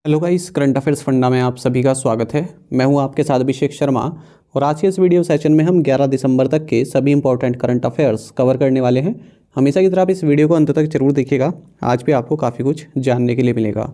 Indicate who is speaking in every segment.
Speaker 1: Hello guys, current affairs funda में आप सभी का स्वागत है। मैं हूं आपके साथ अभिषेक शर्मा और आज के इस वीडियो सेशन में हम 11 दिसंबर तक के सभी इंपॉर्टेंट करंट अफेयर्स कवर करने वाले हैं। हमेशा की तरह आप इस वीडियो को अंत तक जरूर देखिएगा, आज भी आपको काफ़ी कुछ जानने के लिए मिलेगा।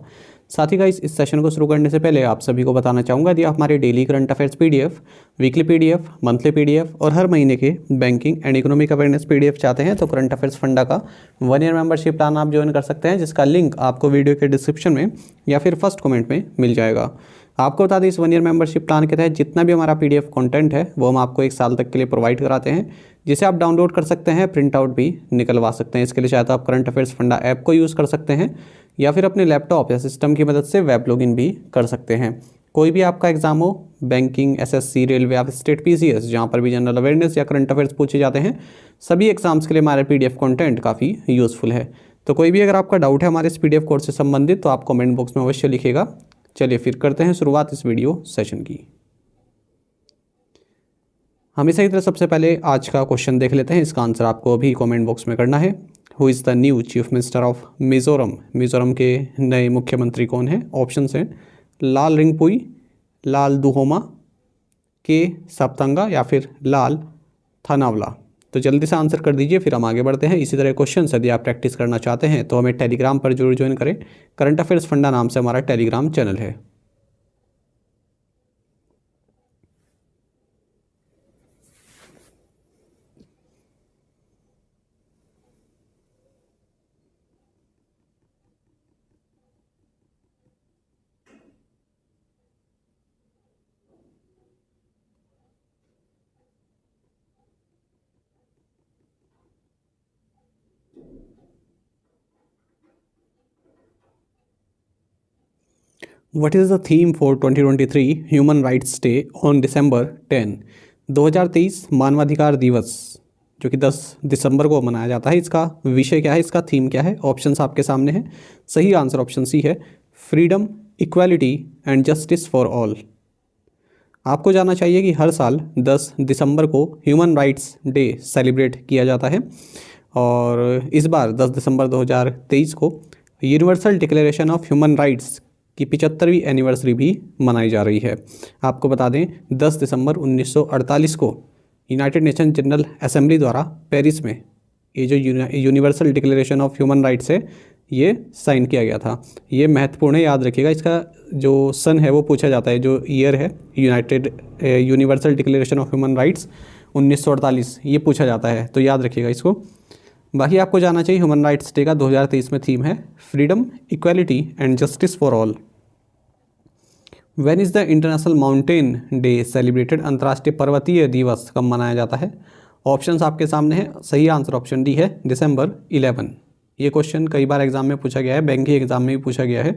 Speaker 1: साथ ही गाइस, इस सेशन को शुरू करने से पहले आप सभी को बताना चाहूँगा, यदि आप हमारे daily current affairs PDF, weekly PDF, monthly PDF और हर महीने के banking and economic awareness PDF चाहते हैं तो करंट अफेयर्स फंडा का 1 ईयर मेंबरशिप प्लान आप ज्वाइन कर सकते हैं, जिसका लिंक आपको वीडियो के डिस्क्रिप्शन में या फिर फर्स्ट कमेंट में मिल जाएगा। आपको बता दें, इस 1 ईयर मेंबरशिप प्लान के तहत जितना भी हमारा पीडीएफ कंटेंट है वो हम आपको 1 साल तक के लिए प्रोवाइड कराते हैं, जिसे आप डाउनलोड कर सकते हैं, प्रिंट आउट भी निकलवा सकते हैं। इसके लिए चाहे तो आप करंट अफेयर्स फंडा ऐप को यूज़ कर सकते हैं या फिर अपने लैपटॉप या सिस्टम की मदद से वेब लॉगिन भी कर सकते हैं। कोई भी आपका एग्जाम हो, बैंकिंग, एसएससी, रेलवे या स्टेट पीसीएस, जहाँ पर भी जनरल अवेयरनेस या करंट अफेयर्स पूछे जाते हैं, सभी एग्जाम्स के लिए हमारा पीडीएफ कंटेंट काफ़ी यूज़फुल है। तो कोई भी अगर आपका डाउट है हमारे इस पीडीएफ कोर्स से संबंधित तो आप कमेंट बॉक्स में अवश्य लिखिएगा। चलिए फिर करते हैं शुरुआत इस वीडियो सेशन की। हमेशा की तरह सबसे पहले आज का क्वेश्चन देख लेते हैं, इसका आंसर आपको अभी कमेंट बॉक्स में करना है। Who is the new chief minister of Mizoram? Mizoram के नए मुख्यमंत्री कौन है? ऑप्शन हैं लाल रिंगपुई, लाल दुहोमा, के सप्तंगा या फिर लाल थानावला। तो जल्दी से आंसर कर दीजिए, फिर हम आगे बढ़ते हैं। इसी तरह क्वेश्चन यदि आप प्रैक्टिस करना चाहते हैं तो हमें टेलीग्राम पर जरूर ज्वाइन करें। करंट अफेयर्स फंडा नाम से हमारा टेलीग्राम चैनल है। What is the theme for 2023 Human Rights Day on December 10? 2023 मानवाधिकार दिवस जो कि 10 दिसंबर को मनाया जाता है, इसका विषय क्या है, इसका थीम क्या है? ऑप्शंस आपके सामने हैं। सही आंसर ऑप्शन सी है, freedom, equality and justice for all. आपको जानना चाहिए कि हर साल 10 दिसंबर को ह्यूमन राइट्स डे सेलिब्रेट किया जाता है और इस बार 10 दिसंबर 2023 को universal declaration of human rights की 75वीं एनिवर्सरी भी मनाई जा रही है। आपको बता दें, 10 दिसंबर 1948 को यूनाइटेड नेशन जनरल असेंबली द्वारा पेरिस में ये जो universal declaration of human rights है ये साइन किया गया था। ये महत्वपूर्ण है, याद रखिएगा। इसका जो सन है वो पूछा जाता है, जो ईयर है universal declaration of human rights 1948, ये पूछा जाता है, तो याद रखिएगा इसको। बाकी आपको जानना चाहिए ह्यूमन राइट्स डे का 2023 में थीम है freedom, equality and justice for all. When is the international mountain day celebrated? अंतर्राष्ट्रीय पर्वतीय दिवस कब मनाया जाता है? ऑप्शंस आपके सामने हैं। सही आंसर ऑप्शन डी है, दिसंबर 11। ये क्वेश्चन कई बार एग्जाम में पूछा गया है, बैंकिंग एग्जाम में भी पूछा गया है।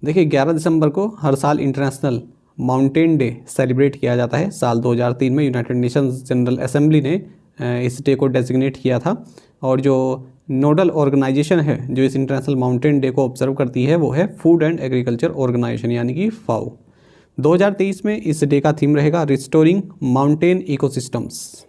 Speaker 1: देखिए, 11 दिसंबर को हर साल इंटरनेशनल माउंटेन डे सेलिब्रेट किया जाता है। साल 2003 में यूनाइटेड नेशंस जनरल असेंबली ने इस डे को डेजिग्नेट किया था और जो नोडल ऑर्गेनाइजेशन है जो इस इंटरनेशनल माउंटेन डे को ऑब्जर्व करती है वो है फूड एंड एग्रीकल्चर ऑर्गेनाइजेशन यानी कि फाओ। 2023 में इस डे का थीम रहेगा restoring mountain ecosystems.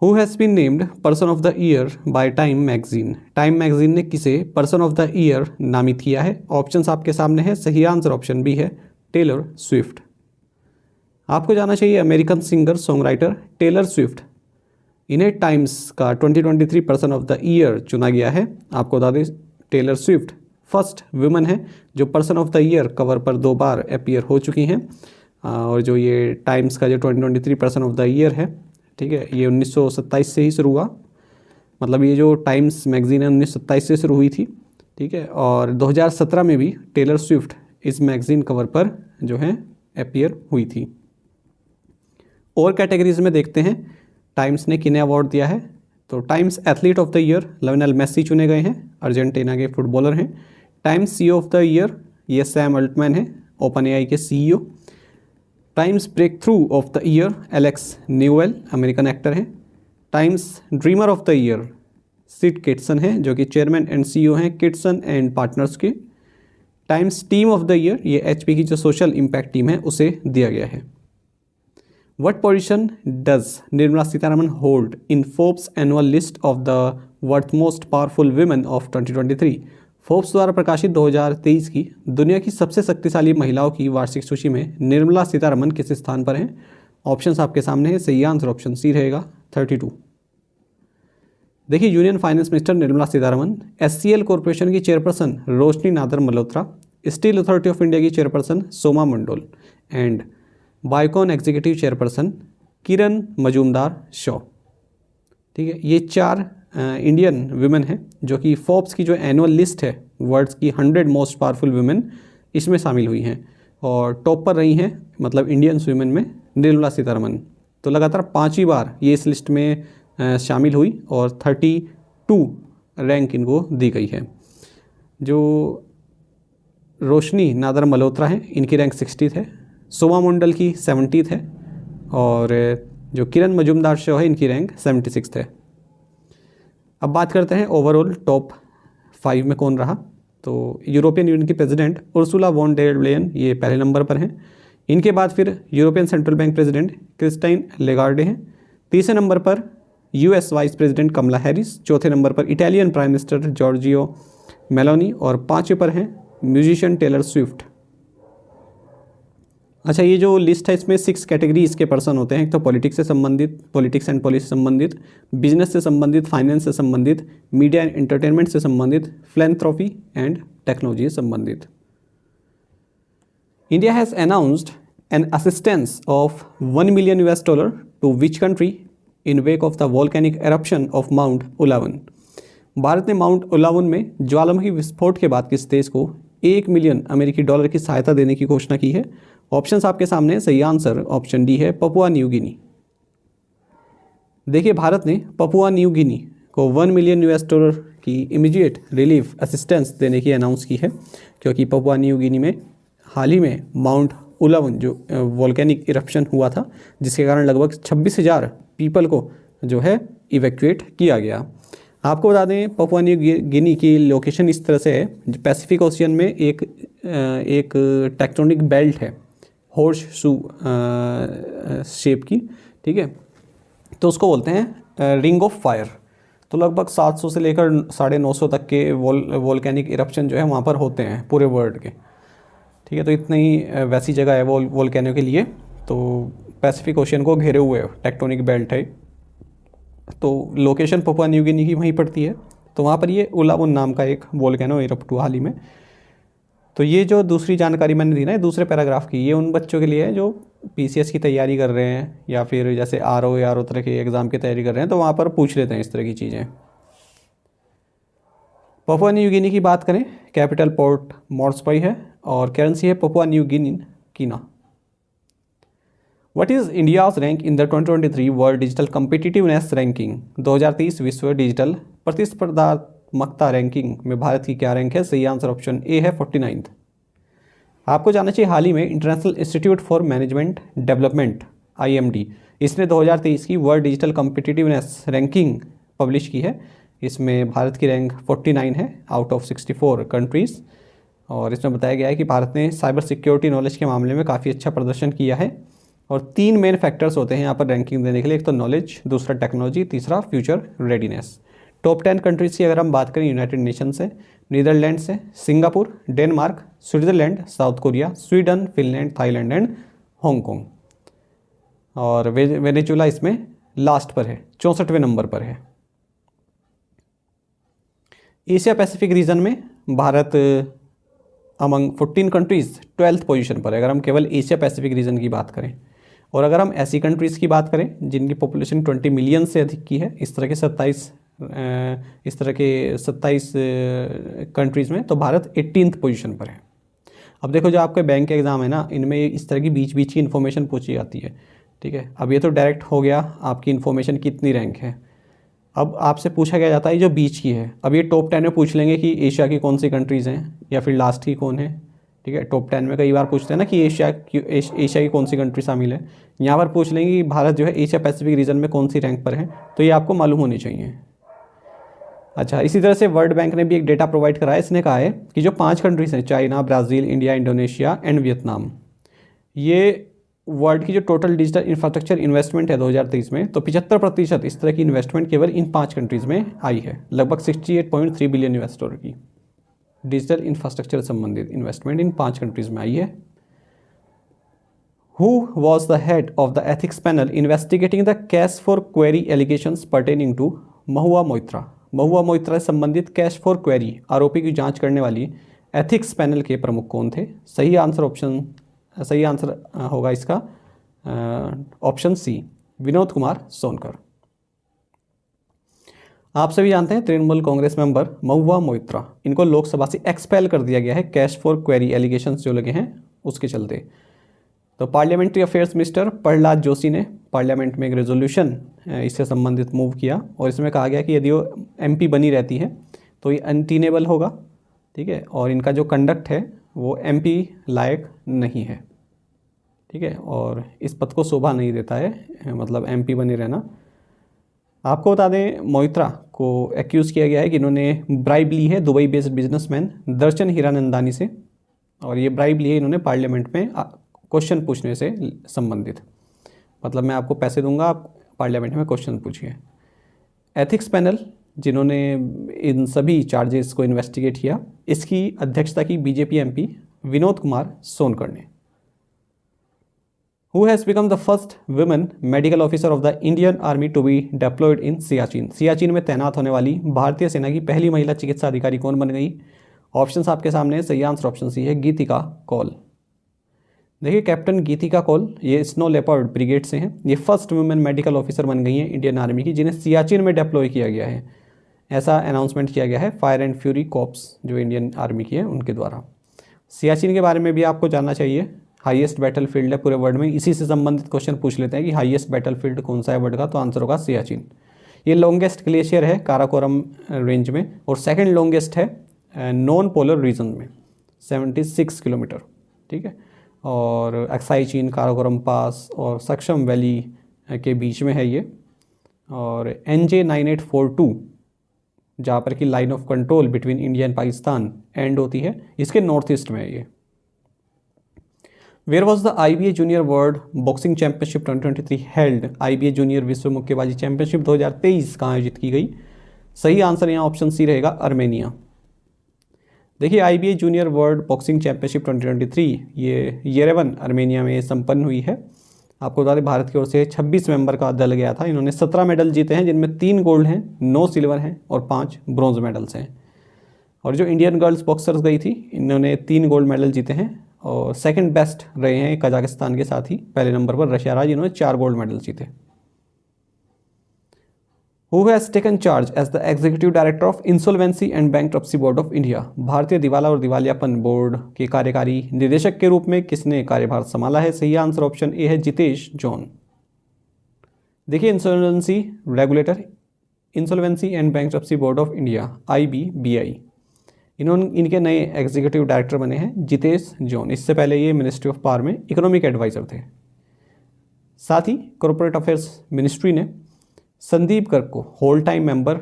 Speaker 1: Who has been named person of the year by Time magazine? Time magazine ने किसे पर्सन ऑफ द ईयर नामित किया है? ऑप्शंस आपके सामने है। सही आंसर ऑप्शन बी है, टेलर स्विफ्ट। आपको जानना चाहिए American singer songwriter Taylor Swift, इन्हें टाइम्स का 2023 पर्सन ऑफ द ईयर चुना गया है। आपको बता दें, टेलर स्विफ्ट फर्स्ट वुमेन है जो person of the year cover पर 2 बार अपीयर हो चुकी हैं। और जो ये टाइम्स का जो 2023 पर्सन ऑफ द ईयर है, ठीक है, ये 1927 से ही शुरू हुआ। मतलब ये जो टाइम्स मैगजीन है 1927 से शुरू हुई थी, ठीक है। और 2017 में भी टेलर स्विफ्ट इस मैगजीन कवर पर जो है अपीयर हुई थी। और कैटेगरीज में देखते हैं टाइम्स ने किन्हें अवार्ड दिया है। तो Times athlete of the year Lionel Messi चुने गए हैं, अर्जेंटीना के फुटबॉलर हैं। Times CEO of the year ये सैम अल्टमैन है, ओपन एआई के CEO. Times breakthrough of the year Alex Newell, American actor हैं। Times dreamer of the year Sid Kitson है जो कि चेयरमैन एंड सीईओ हैं Kitson and partners के। Times team of the year ये HP की जो सोशल इम्पैक्ट टीम है उसे दिया गया है। What position does Nirmala Sitharaman hold in Forbes annual list of the world's most powerful women of 2023? Forbes द्वारा प्रकाशित 2023 की दुनिया की सबसे शक्तिशाली महिलाओं की वार्षिक सूची में निर्मला सीतारमन किस स्थान पर हैं? ऑप्शंस आपके सामने हैं, सही आंसर ऑप्शन सी रहेगा 32। देखिए, union finance minister Nirmala Sitharaman, HCL corporation की chairperson Roshni Nadar Malhotra, steel authority of India की chairperson Soma Mondal and Biocon executive chairperson Kiran Mazumdar Shaw. ठीक है, ये 4 इंडियन वुमेन हैं जो कि फोर्ब्स की जो एनुअल लिस्ट है वर्ल्ड्स की 100 मोस्ट पावरफुल वुमेन, इसमें शामिल हुई हैं और टॉप पर रही हैं, मतलब इंडियंस वुमेन में निर्मला सीतारमन। तो लगातार 5वीं बार ये इस लिस्ट में शामिल हुई और 32 रैंक इनको दी गई है। जो रोशनी नादर मल्होत्रा हैं, इनकी रैंक 60th है, सोमा मंडल की 70th है और जो किरण मजूमदार शॉ है, इनकी रैंक 76th है। अब बात करते हैं ओवरऑल टॉप 5 में कौन रहा। तो यूरोपियन यूनियन की president Ursula von der Leyen, ये पहले नंबर पर हैं। इनके बाद फिर European Central Bank president Christine Lagarde हैं। तीसरे नंबर पर US vice president Kamala Harris. चौथे नंबर पर Italian prime minister Giorgia Meloni और 5वें पर हैं म्यूजिशियन टेलर स्विफ्ट। अच्छा, ये जो लिस्ट है इसमें 6 कैटेगरीज के पर्सन होते हैं। एक तो पॉलिटिक्स से संबंधित, पॉलिटिक्स एंड पॉलिसी से संबंधित, बिजनेस से संबंधित, फाइनेंस से संबंधित, मीडिया एंड एंटरटेनमेंट से संबंधित, फिलैंथ्रोपी एंड टेक्नोलॉजी से संबंधित। India has announced an assistance of $1 million to which country in wake of the volcanic eruption of Mount Ulawun. भारत ने माउंट उलावन में ज्वालामुखी विस्फोट के बाद किस देश को $1 million की सहायता देने की घोषणा की है? ऑप्शंस आपके सामने, सही आंसर ऑप्शन डी है पपुआ न्यू गिनी। देखिए, भारत ने पपुआ न्यू गिनी को $1 million की इमीडिएट रिलीफ असिस्टेंस देने की अनाउंस की है, क्योंकि पपुआ न्यू गिनी में हाल ही में माउंट उलावन जो वॉल्केनिक इरप्शन हुआ था, जिसके कारण लगभग 26,000 पीपल को जो है इवैक्यूएट किया गया। आपको बता दें, पपुआ न्यू गिनी की लोकेशन इस तरह से है, पैसिफिक ओशियन में एक टेक्टोनिक बेल्ट है हॉर्स शू शेप की। ठीक है, तो उसको बोलते हैं रिंग ऑफ फायर। तो लगभग 700 से लेकर 950 तक के वॉल्केनिक इरप्शन जो है वहाँ पर होते हैं पूरे वर्ल्ड के। ठीक है, तो इतनी वैसी जगह है वॉल्केनो के लिए। तो पैसिफिक ओशियन को घेरे हुए टेक्टोनिक बेल्ट है, तो लोकेशन पपुआ न्यू गिनी की वहीं पड़ती है। तो वहाँ पर ये उलावन नाम का एक वॉल्केनो इरप्ट हुआ हाल ही में। तो ये जो दूसरी जानकारी मैंने दी ना, दूसरे पैराग्राफ की, ये उन बच्चों के लिए है जो पीसीएस की तैयारी कर रहे हैं या फिर जैसे आरओ या आरओ तरह के एग्ज़ाम की तैयारी कर रहे हैं, तो वहाँ पर पूछ लेते हैं इस तरह की चीज़ें। पपुआ न्यू गिनी की बात करें, कैपिटल पोर्ट मोर्सबी है और करेंसी है पपुआ न्यू गिनी कीना। What is India's rank in the 2023 world digital competitiveness ranking? 2030 विश्व डिजिटल प्रतिस्पर्धात्मकता रैंकिंग में भारत की क्या रैंक है? सही आंसर ऑप्शन ए है 49th। आपको जानना चाहिए, हाल ही में international institute for management development IMD इसने 2023 की world digital competitiveness ranking publish की है। इसमें भारत की रैंक 49 है आउट ऑफ 64 कंट्रीज़। और इसमें बताया गया है कि भारत ने साइबर सिक्योरिटी नॉलेज के मामले में काफ़ी अच्छा प्रदर्शन किया है। और 3 मेन फैक्टर्स होते हैं यहाँ पर रैंकिंग देने के लिए, एक तो नॉलेज, दूसरा टेक्नोलॉजी, तीसरा फ्यूचर रेडीनेस। टॉप 10 कंट्रीज़ की अगर हम बात करें, यूनाइटेड नेशन से, नीदरलैंड से, Singapore, Denmark, Switzerland, south Korea, Sweden, Finland, Thailand and Hong Kong. और वेनेजुला इसमें लास्ट पर है, 64वें नंबर पर है। एशिया पैसिफिक रीजन में Bharat among 14 countries 12th position पर है, अगर हम केवल एशिया पैसिफिक रीजन की बात करें। और अगर हम ऐसी कंट्रीज़ की बात करें जिनकी पॉपुलेशन 20 मिलियन से अधिक की है, इस तरह के 27 कंट्रीज़ में, तो भारत 18th पोजीशन पर है। अब देखो, जो आपके बैंक के एग्ज़ाम है ना, इनमें इस तरह की बीच बीच की इन्फॉर्मेशन पूछी जाती है। ठीक है, अब ये तो डायरेक्ट हो गया आपकी इन्फॉर्मेशन कितनी रैंक है। अब आपसे पूछा गया जाता है जो बीच की है। अब ये टॉप 10 में पूछ लेंगे कि एशिया की कौन सी कंट्रीज़ हैं या फिर लास्ट की कौन है। ठीक है, टॉप 10 में कई बार पूछते हैं ना कि एशिया की कौन सी कंट्री शामिल है। यहाँ पर पूछ लेंगे कि भारत जो है एशिया पैसिफिक रीजन में कौन सी रैंक पर है, तो ये आपको मालूम होनी चाहिए। अच्छा, इसी तरह से वर्ल्ड बैंक ने भी एक डेटा प्रोवाइड करा है। इसने कहा है कि जो 5 कंट्रीज़ हैं, China, Brazil, India, Indonesia and Vietnam, ये वर्ल्ड की जो टोटल डिजिटल इंफ्रास्ट्रक्चर इन्वेस्टमेंट है 2023 में, तो 75% इस तरह की इन्वेस्टमेंट केवल इन 5 कंट्रीज़ में आई है, लगभग $68.3 बिलियन की। डिजिटल इंफ्रास्ट्रक्चर संबंधित इन्वेस्टमेंट इन 5 कंट्रीज़ में आई है। Who was the head of the ethics panel investigating the cash for query allegations pertaining to Mahua Moitra? Mahua Moitra से संबंधित कैश फॉर क्वेरी आरोपी की जांच करने वाली एथिक्स पैनल के प्रमुख कौन थे? सही आंसर होगा इसका ऑप्शन सी, विनोद कुमार सोनकर। आप सभी जानते हैं तृणमूल कांग्रेस मेंबर महुआ मोइत्रा, इनको लोकसभा से एक्सपेल कर दिया गया है कैश फॉर क्वेरी एलिगेशंस जो लगे हैं उसके चलते। तो parliamentary affairs minister Prahlad Joshi ने पार्लियामेंट में एक रेजोल्यूशन इससे संबंधित मूव किया और इसमें कहा गया कि यदि वो एमपी बनी रहती है तो ये अनटीनेबल होगा, ठीक है, और इनका जो कंडक्ट है वो एमपी लायक नहीं है, ठीक है, और इस पद को शोभा नहीं देता है, मतलब एमपी बने रहना। आपको बता दें मोइत्रा को एक्यूज़ किया गया है कि इन्होंने ब्राइब ली है दुबई बेस्ड बिजनेसमैन दर्शन हीरानंदानी से, और ये ब्राइब ली है इन्होंने पार्लियामेंट में क्वेश्चन पूछने से संबंधित, मतलब मैं आपको पैसे दूंगा, आप पार्लियामेंट में क्वेश्चन पूछिए। एथिक्स पैनल जिन्होंने इन सभी चार्जेस को इन्वेस्टिगेट किया, इसकी अध्यक्षता की बीजेपी एमपी विनोद कुमार सोनकर ने। Who has become the first women medical officer of the Indian Army to be deployed in Siachen? Siachen में तैनात होने वाली भारतीय सेना की पहली महिला चिकित्सा अधिकारी कौन बन गई? ऑप्शंस आपके सामने, सही आंसर ऑप्शन सी है, गीतिका कौल। देखिए कैप्टन गीतिका कौल ये स्नो लेपर्ड ब्रिगेड से हैं, ये फर्स्ट वुमेन मेडिकल ऑफिसर बन गई हैं इंडियन आर्मी की जिन्हें सियाचिन में डिप्लॉय किया गया है, ऐसा अनाउंसमेंट किया गया है फायर एंड फ्यूरी कॉर्प्स जो इंडियन आर्मी की है उनके द्वारा। सियाचिन के बारे में भी आपको जानना चाहिए, हाईएस्ट बैटल फील्ड है पूरे वर्ल्ड में, इसी से संबंधित क्वेश्चन पूछ लेते हैं कि हाईएस्ट बैटल फील्ड कौन सा है वर्ल्ड का, तो आंसर होगा सियाचिन। ये लॉन्गेस्ट ग्लेशियर है काराकोरम रेंज में और सेकेंड लॉन्गेस्ट है नॉन पोलर रीजन में 76 किलोमीटर, ठीक है, और अक्साई चीन, काराकोरम पास और सक्षम वैली के बीच में है ये, और NJ9842 जहाँ पर कि line of control between India and Pakistan end होती है, इसके नॉर्थ ईस्ट में है ये। Where was the IBA junior world boxing championship 2023 held? IBA junior विश्व मुक्केबाजी चैंपियनशिप 2023 कहाँ आयोजित की गई? सही आंसर यहाँ ऑप्शन सी रहेगा, अर्मेनिया। देखिए IBA junior world boxing championship 2023 ये येरेवन अर्मेनिया में संपन्न हुई है। आपको बता दें भारत की ओर से 26 मेंबर का दल गया था, इन्होंने 17 मेडल जीते हैं जिनमें 3 गोल्ड हैं, 9 सिल्वर हैं और 5 ब्रॉन्ज मेडल्स हैं। और जो इंडियन गर्ल्स बॉक्सर्स गई थी इन्होंने 3 गोल्ड मेडल जीते हैं और सेकंड बेस्ट रहे हैं कजाकिस्तान के साथ ही, पहले नंबर पर रशिया रहा जिन्होंने 4 गोल्ड मेडल जीते। Who has taken charge as the Executive Director of Insolvency and Bankruptcy Board of India? भारतीय दिवाला और दिवालियापन बोर्ड के कार्यकारी निदेशक के रूप में किसने कार्यभार संभाला है? सही आंसर ऑप्शन ए है, जितेश जॉन। देखिए insolvency regulator, insolvency and bankruptcy board of India IBBI, इनके नए एग्जीक्यूटिव डायरेक्टर बने हैं जितेश जॉन। इससे पहले ये मिनिस्ट्री ऑफ पावर में इकोनॉमिक एडवाइजर थे। साथ ही कॉर्पोरेट अफेयर्स मिनिस्ट्री ने संदीप गर्ग को होल टाइम मेंबर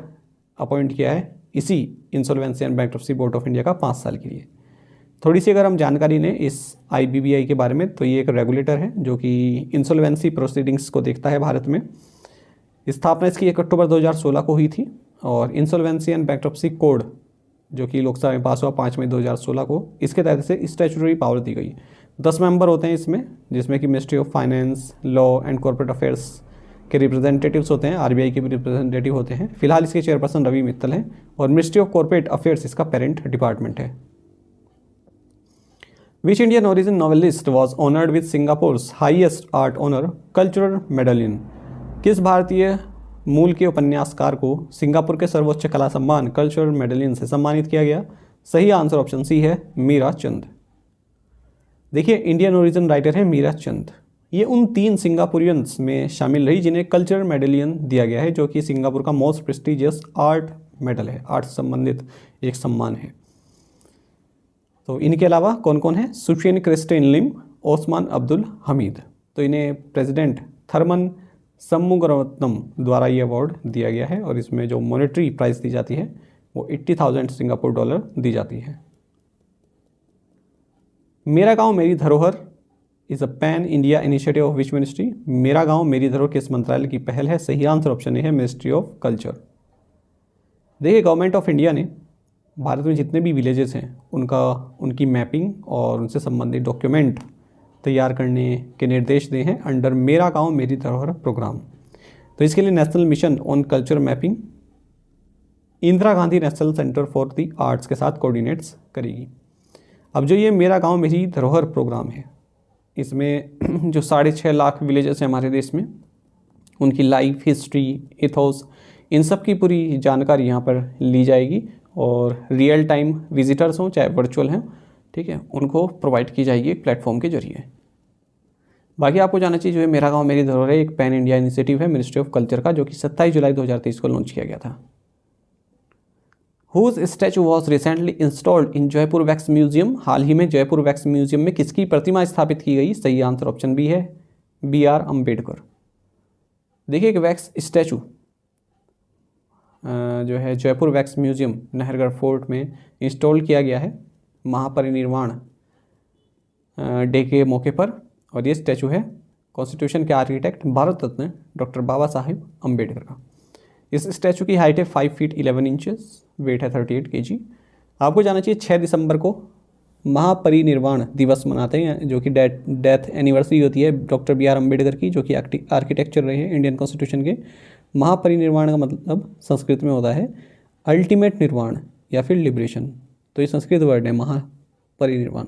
Speaker 1: अपॉइंट किया है इसी insolvency and bankruptcy board of India का 5 साल के लिए। थोड़ी सी अगर हम जानकारी लें इस IBBI के बारे में तो ये एक रेगुलेटर है जो कि इंसॉल्वेंसी प्रोसीडिंग्स को देखता है भारत में। स्थापना इसकी 1 अक्टूबर 2016 को हुई थी और इंसॉल्वेंसी एंड बैंक्रप्सी कोड जो कि लोकसभा में पास हुआ 5 मई 2016 को, इसके तहत से स्टैट्यूटरी पावर दी गई। 10 मेंबर होते हैं इसमें, जिसमें कि ministry of finance, law and corporate affairs के रिप्रेजेंटेटिव्स होते हैं, RBI के भी रिप्रेजेंटेटिव होते हैं। फिलहाल इसके चेयरपर्सन रवि मित्तल हैं और मिनिस्ट्री ऑफ कॉर्पोरेट अफेयर्स इसका पेरेंट डिपार्टमेंट है। Which Indian origin novelist was honoured with Singapore's highest art honour cultural medallion? किस भारतीय मूल के उपन्यासकार को सिंगापुर के सर्वोच्च कला सम्मान कल्चरल मेडलियन से सम्मानित किया गया? सही आंसर ऑप्शन सी है, मीरा चंद। देखिए इंडियन ओरिजिन राइटर है मीरा चंद, ये उन 3 सिंगापुरियंस में शामिल रही जिन्हें कल्चरल मेडलियन दिया गया है, जो कि सिंगापुर का मोस्ट प्रेस्टिजियस आर्ट मेडल है, आर्ट से संबंधित एक सम्मान है। तो इनके अलावा कौन कौन है? सुफियन क्रिस्टिन लिम, ओस्मान अब्दुल हमीद। तो इन्हें प्रेसिडेंट थर्मन सम्मुगरत्नम द्वारा ये अवार्ड दिया गया है और इसमें जो मॉनेटरी प्राइस दी जाती है वो 80,000 सिंगापुर डॉलर दी जाती है। मेरा गांव मेरी धरोहर is a pan India initiative of which ministry? मेरा गांव मेरी धरोहर किस मंत्रालय की पहल है? सही आंसर ऑप्शन ए है, मिनिस्ट्री ऑफ कल्चर। देखिए गवर्नमेंट ऑफ इंडिया ने भारत में जितने भी विलेजेस हैं उनकी मैपिंग और उनसे संबंधित डॉक्यूमेंट तैयार करने के निर्देश दिए हैं अंडर मेरा गांव मेरी धरोहर प्रोग्राम। तो इसके लिए national mission on culture mapping Indira Gandhi national centre for the arts के साथ कोऑर्डिनेट्स करेगी। अब जो ये मेरा गांव मेरी धरोहर प्रोग्राम है, इसमें जो 6.5 लाख विलेजेस हैं हमारे देश में, उनकी लाइफ हिस्ट्री, इथोस, इन सब की पूरी जानकारी यहाँ पर ली जाएगी और रियल टाइम विजिटर्स हों चाहे वर्चुअल हैं, ठीक है, उनको प्रोवाइड की जाएगी एक प्लेटफॉर्म के जरिए। बाकी आपको जाना चाहिए जो है मेरा गांव मेरी धरोहर एक पैन इंडिया इनिशिएटिव है मिनिस्ट्री ऑफ कल्चर का, जो कि 27 जुलाई 2023 को लॉन्च किया गया था। Whose statue was recently installed in Jaipur wax museum. हाल ही में जयपुर वैक्स म्यूजियम में किसकी प्रतिमा स्थापित की गई? सही आंसर ऑप्शन बी है, BR अम्बेडकर। देखिए एक वैक्स स्टैचू जो है Jaipur wax museum Nahargarh fort में इंस्टॉल किया गया है महापरिनिर्वाण डे के मौके पर, और ये स्टैचू है कॉन्स्टिट्यूशन के आर्किटेक्ट भारत रत्न डॉक्टर बाबा साहेब अम्बेडकर का। इस स्टैचू की हाइट है 5 फीट 11 इंचेस, वेट है 38 kg। आपको जाना चाहिए 6 दिसंबर को महापरिनिर्वाण दिवस मनाते हैं, जो कि डेथ एनिवर्सरी होती है डॉक्टर BR अम्बेडकर की, जो कि आर्किटेक्चर रहे हैं इंडियन कॉन्स्टिट्यूशन के। महापरिनिर्वाण का मतलब संस्कृत में होता है अल्टीमेट निर्वाण या फिर लिबरेशन, तो ये संस्कृत वर्ड है महापरिनिर्वाण।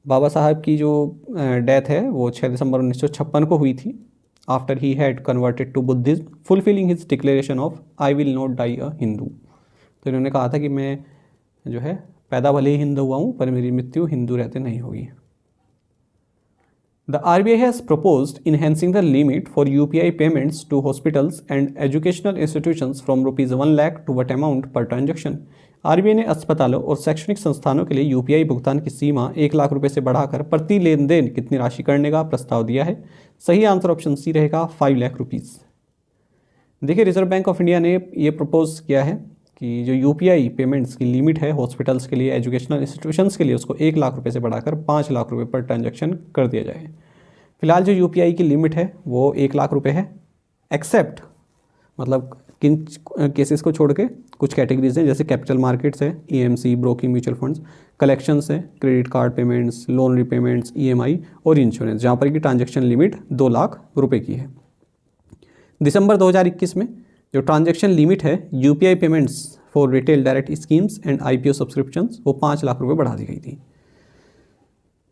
Speaker 1: बाबा साहब की जो डेथ है वो 6 दिसंबर 1956 को हुई थी, after he had converted to Buddhism fulfilling his declaration of I will not die a Hindu. तो इन्होंने कहा था कि मैं जो है पैदा भले ही हिंदू हुआ हूँ पर मेरी मृत्यु हिंदू रहते नहीं होगी। The RBI has proposed enhancing the limit for UPI payments to hospitals and educational institutions from rupees 1 lakh to what amount per transaction? RBI ने अस्पतालों और शैक्षणिक संस्थानों के लिए UPI भुगतान की सीमा 1 लाख रुपए से बढ़ाकर प्रति लेन देन कितनी राशि करने का प्रस्ताव दिया है? सही आंसर ऑप्शन सी रहेगा 5 लाख रुपीज़। देखिए रिजर्व बैंक ऑफ इंडिया ने ये प्रपोज किया है कि जो UPI पेमेंट्स की लिमिट है हॉस्पिटल्स के लिए, एजुकेशनल इंस्टीट्यूशंस के लिए, उसको 1 लाख रुपए से बढ़ाकर 5 लाख रुपए पर ट्रांजैक्शन कर दिया जाए। फिलहाल जो UPI की लिमिट है वो 1 लाख रुपए है, एक्सेप्ट मतलब किन केसेस को छोड़ के कुछ कैटेगरीज हैं, जैसे कैपिटल मार्केट्स है, EMC, broking, mutual funds, collections है, credit card payments, loan repayments, EMI और इंश्योरेंस, जहाँ पर की ट्रांजैक्शन लिमिट 2 लाख रुपए की है। दिसंबर 2021 में जो ट्रांजैक्शन लिमिट है UPI payments for retail direct schemes and IPO subscriptions वो 5 लाख रुपए बढ़ा दी गई थी।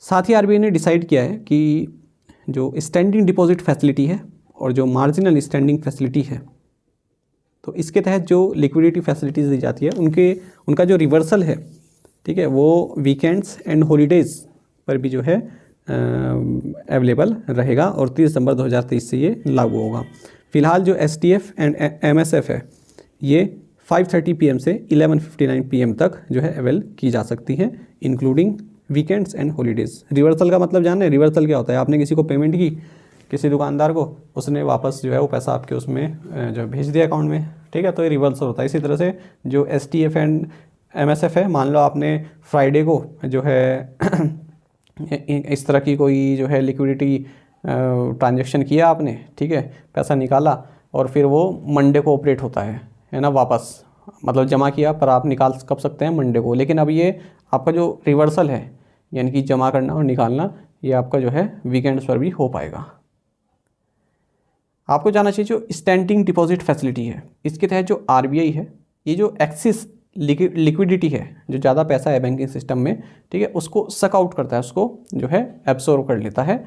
Speaker 1: साथ ही RBI ने डिसाइड किया है कि जो स्टैंडिंग डिपॉजिट फैसिलिटी है और जो मार्जिनल स्टैंडिंग फैसिलिटी है, तो इसके तहत जो लिक्विडिटी फैसिलिटीज़ दी जाती है उनका जो रिवर्सल है, ठीक है, वो वीकेंड्स एंड हॉलीडेज़ पर भी जो है अवेलेबल रहेगा और 30 दिसंबर 2023 से ये लागू होगा। फिलहाल जो STF एंड MSF है ये 5:30 PM से 11:59 PM तक जो है अवेल की जा सकती हैं, including weekends and holidays. Reversal का मतलब जान रहे हैं? रिवर्सल क्या होता है? आपने किसी को पेमेंट की, किसी दुकानदार को, उसने वापस जो है वो पैसा आपके उसमें जो भेज दिया अकाउंट में, ठीक है, तो ये रिवर्सल होता है। इसी तरह से जो STF एंड MSF है, मान लो आपने फ्राइडे को जो है इस तरह की कोई जो है लिक्विडिटी ट्रांजैक्शन किया आपने, ठीक है, पैसा निकाला और फिर वो मंडे को ऑपरेट होता है ना, वापस मतलब जमा किया पर आप निकाल कब सकते हैं? मंडे को। लेकिन अब ये आपका जो रिवर्सल है यानी कि जमा करना और निकालना, ये आपका जो है वीकेंड्स पर भी हो पाएगा। आपको जाना चाहिए जो स्टैंडिंग डिपॉजिट फैसिलिटी है, इसके तहत जो RBI है, ये जो एक्सिस लिक्विडिटी है, जो ज़्यादा पैसा है बैंकिंग सिस्टम में, ठीक है, उसको सक आउट करता है, उसको जो है एब्सॉर्ब कर लेता है।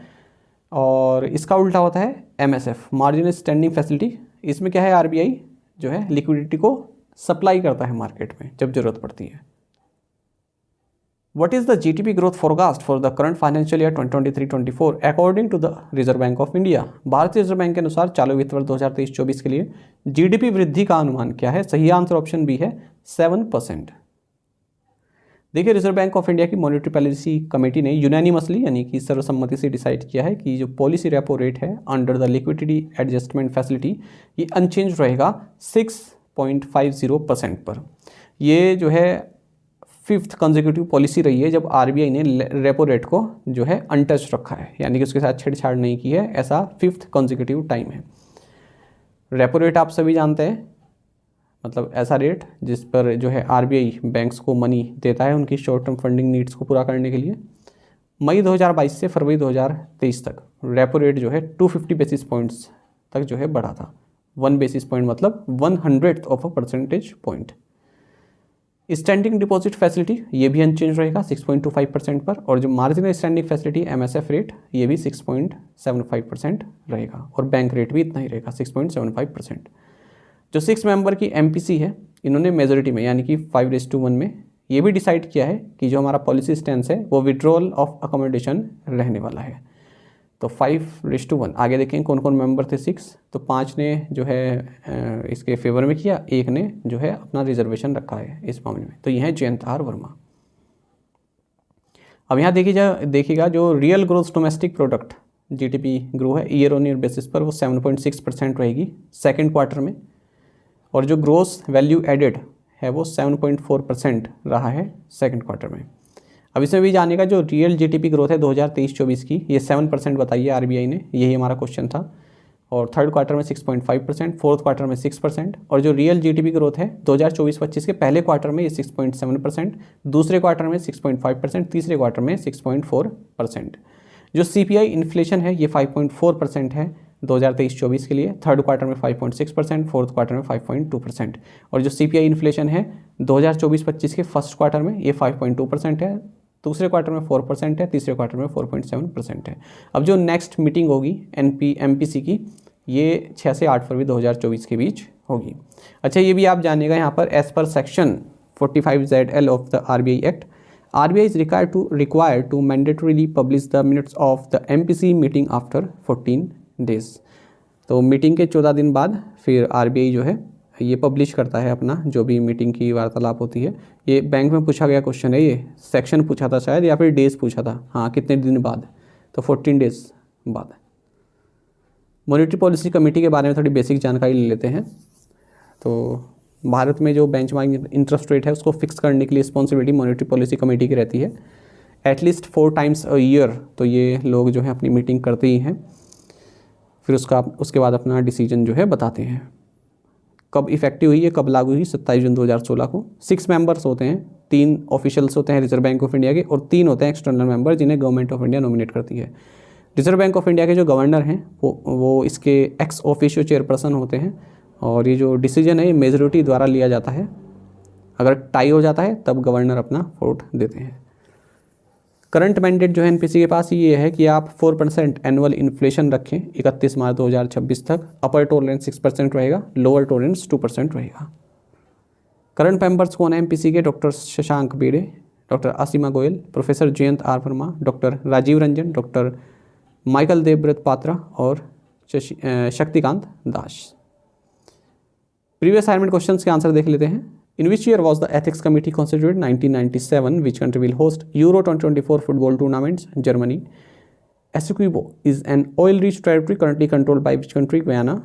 Speaker 1: और इसका उल्टा होता है MSF, मार्जिनल स्टैंडिंग फैसिलिटी। इसमें क्या है, RBI जो है लिक्विडिटी को सप्लाई करता है मार्केट में जब ज़रूरत पड़ती है। What is the GDP growth forecast for the current financial year 2023-24 according to the Reserve Bank of India? भारतीय रिजर्व बैंक के अनुसार चालू वित्त वर्ष 2023-24 के लिए GDP वृद्धि का अनुमान क्या है? सही आंसर ऑप्शन बी है 7%। देखिए रिजर्व बैंक ऑफ इंडिया की मॉनेटरी पॉलिसी कमेटी ने यूनानिमसली यानी कि सर्वसम्मति से डिसाइड किया है कि जो पॉलिसी रेपो रेट है under the liquidity adjustment facility, ये अनचेंज रहेगा 6.50% पर। ये जो है 5th कंसेक्यूटिव पॉलिसी रही है जब RBI ने रेपो रेट को जो है अनटच रखा है, यानी कि उसके साथ छेड़छाड़ नहीं की है, ऐसा 5th कंसेक्यूटिव टाइम है। रेपो रेट आप सभी जानते हैं मतलब ऐसा रेट जिस पर जो है आरबीआई बैंक्स को मनी देता है उनकी शॉर्ट टर्म फंडिंग नीड्स को पूरा करने के लिए। मई 2022 से फरवरी 2023 तक रेपो रेट जो है 250 बेसिस पॉइंट्स तक जो है बढ़ा था। 1 बेसिस पॉइंट मतलब 100th of a percentage point. Standing deposit facility ये भी अनचेंज रहेगा 6.25% पर, और जो marginal standing facility MSF rate ये भी 6.75% रहेगा, और बैंक रेट भी इतना ही रहेगा 6.75%। जो 6 मेंबर की एमपीसी है इन्होंने मेजोरिटी में यानी कि 5:1 में ये भी डिसाइड किया है कि जो हमारा पॉलिसी स्टैंस है वो विड्रॉल ऑफ अकोमोडेशन रहने वाला है। तो 5:1 आगे देखें कौन कौन मेंबर थे 6, तो 5 ने जो है इसके फेवर में किया, 1 ने जो है अपना रिजर्वेशन रखा है इस मामले में, तो ये है जयंत आर वर्मा। अब यहाँ देखिएगा जो real growth domestic product GDP grow है ईयर ऑन ईयर बेसिस पर वो 7.6% रहेगी सेकेंड क्वार्टर में, और जो ग्रोस वैल्यू एडेड है वो 7.4% रहा है सेकेंड क्वार्टर में। अब इसमें भी जानेगा जो रियल जीडीपी ग्रोथ है 2023-24 की ये 7% बताइए आरबीआई ने, यही हमारा क्वेश्चन था। और थर्ड क्वार्टर में 6.5%, फोर्थ क्वार्टर में 6%, और जो रियल जीडीपी ग्रोथ है 2024-25 के पहले क्वार्टर में ये 6.7%, दूसरे क्वार्टर में 6.5%, तीसरे क्वार्टर में 6.4%। जो सीपीआई इन्फ्लेशन है ये 5.4% है 2023-24 के लिए, थर्ड क्वार्टर में 5.6%, फोर्थ क्वार्टर में 5.2%, और जो सीपीआई इन्फ्लेशन है 2024-25 के फर्स्ट क्वार्टर में ये 5.2% है, दूसरे क्वार्टर में 4% है, तीसरे क्वार्टर में 4.7% है। अब जो नेक्स्ट मीटिंग होगी एमपीसी की ये 6 से 8 फरवरी 2024 के बीच होगी। अच्छा ये भी आप जानिएगा यहाँ पर as per section 45ZL of the RBI act, RBI is required to mandatorily publish the minutes of the MPC meeting after 14 days। तो मीटिंग के 14 दिन बाद फिर RBI जो है ये पब्लिश करता है अपना जो भी मीटिंग की वार्तालाप होती है। ये बैंक में पूछा गया क्वेश्चन है, ये सेक्शन पूछा था शायद या फिर डेज पूछा था, हाँ कितने दिन बाद, तो 14 डेज बाद। मॉनेटरी पॉलिसी कमेटी के बारे में थोड़ी बेसिक जानकारी ले लेते हैं। तो भारत में जो बेंचमार्क इंटरेस्ट रेट है उसको फिक्स करने के लिए रिस्पॉन्सिबिलिटी मॉनेटरी पॉलिसी कमेटी की रहती है। एटलीस्ट 4 टाइम्स अ ईयर तो ये लोग जो है अपनी मीटिंग करते ही हैं, फिर उसके बाद अपना डिसीजन जो है बताते हैं। कब इफेक्टिव हुई है, कब लागू हुई, 27 जून 2016 को। 6 मेंबर्स होते हैं, 3 ऑफिशियल्स होते हैं रिजर्व बैंक ऑफ इंडिया के, और 3 होते हैं एक्सटर्नल मेंबर जिन्हें गवर्नमेंट ऑफ इंडिया नॉमिनेट करती है। रिजर्व बैंक ऑफ इंडिया के जो गवर्नर हैं वो इसके एक्स ऑफिशियो चेयरपर्सन होते हैं, और ये जो डिसीजन है ये मेजोरिटी द्वारा लिया जाता है। अगर टाई हो जाता है तब गवर्नर अपना वोट देते हैं। करंट मैंडेट जो है एनपीसी के पास ये है कि आप 4% एनुअल इन्फ्लेशन रखें 31 मार्च 2026 तक। अपर टॉलरेंस 6% रहेगा, लोअर टॉलरेंस 2% रहेगा। करंट मेंबर्स कौन है एमपीसी के? Doctor Shashank Bhide, doctor Ashima Goyal, professor Jayanth R Varma, doctor Rajiv Ranjan, doctor Michael Debabrata Patra और Shaktikanta Das. Previous assignment questions के आंसर देख लेते हैं। In which year was the ethics committee constituted? 1997। Which country will host Euro 2024 football tournaments? Germany. Essequibo is an oil rich territory currently controlled by which country? Guyana.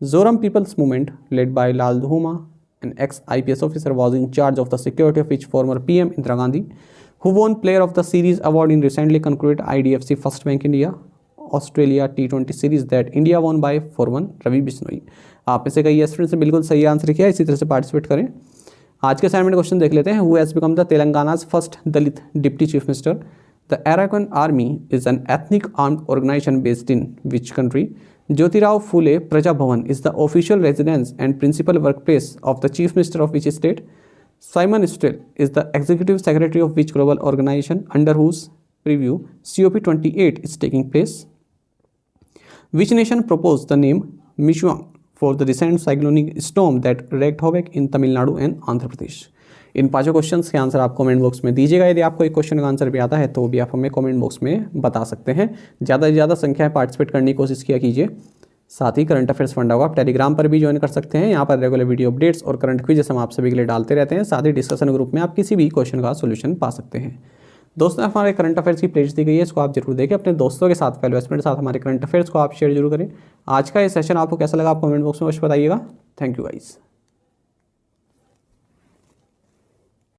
Speaker 1: Zoram People's Movement led by Lal Dhouma, an ex-IPS officer, was in charge of the security of which former PM Indira Gandhi, who won Player of the Series award in recently concluded IDFC First Bank India Australia T20 series that India won by 4-1? Ravi Bishnoi. आप में से कई students ने बिल्कुल सही answer किया, इसी तरह से पार्टिसिपेट करें। आज के असाइनमेंट क्वेश्चन देख लेते हैं। Who has become the Telangana's first Dalit deputy chief minister? The Arakan army is an ethnic armed organisation based in which country? Jyotirao Phule Praja Bhavan is the official residence and principal work place of the chief minister of which state? Simon Stiell is the executive secretary of which global organisation under whose preview COP28 is taking place? Which nation proposed the name Michoacán for the recent cyclonic storm that wreaked havoc in Tamil Nadu and Andhra Pradesh? In 5 questions के answer आप comment box में दीजिएगा। यदि आपको एक question का answer भी आता है तो भी आप हमें कमेंट बॉक्स में बता सकते हैं। ज़्यादा से ज़्यादा संख्या में पार्टिसिपेट करने की कोशिश किया कीजिए। साथ ही करंट अफेयर्स फंडा को आप टेलीग्राम पर भी ज्वाइन कर सकते हैं। यहाँ पर रेगुलर वीडियो अपडेट्स और करंट क्विज़ हम आप सभी के लिए डालते रहते हैं। साथ ही डिस्कशन ग्रुप में आप किसी भी क्वेश्चन का सोल्यूशन पा सकते हैं। दोस्तों हमारे करंट अफेयर्स की प्लेलिस्ट दी गई है, इसको आप जरूर देखें। अपने दोस्तों के साथ, फेलो स्टूडेंट के साथ हमारे करंट अफेयर्स को आप शेयर जरूर करें। आज का ये सेशन आपको कैसा लगा आप कमेंट बॉक्स में अवश्य बताइएगा। Thank you guys.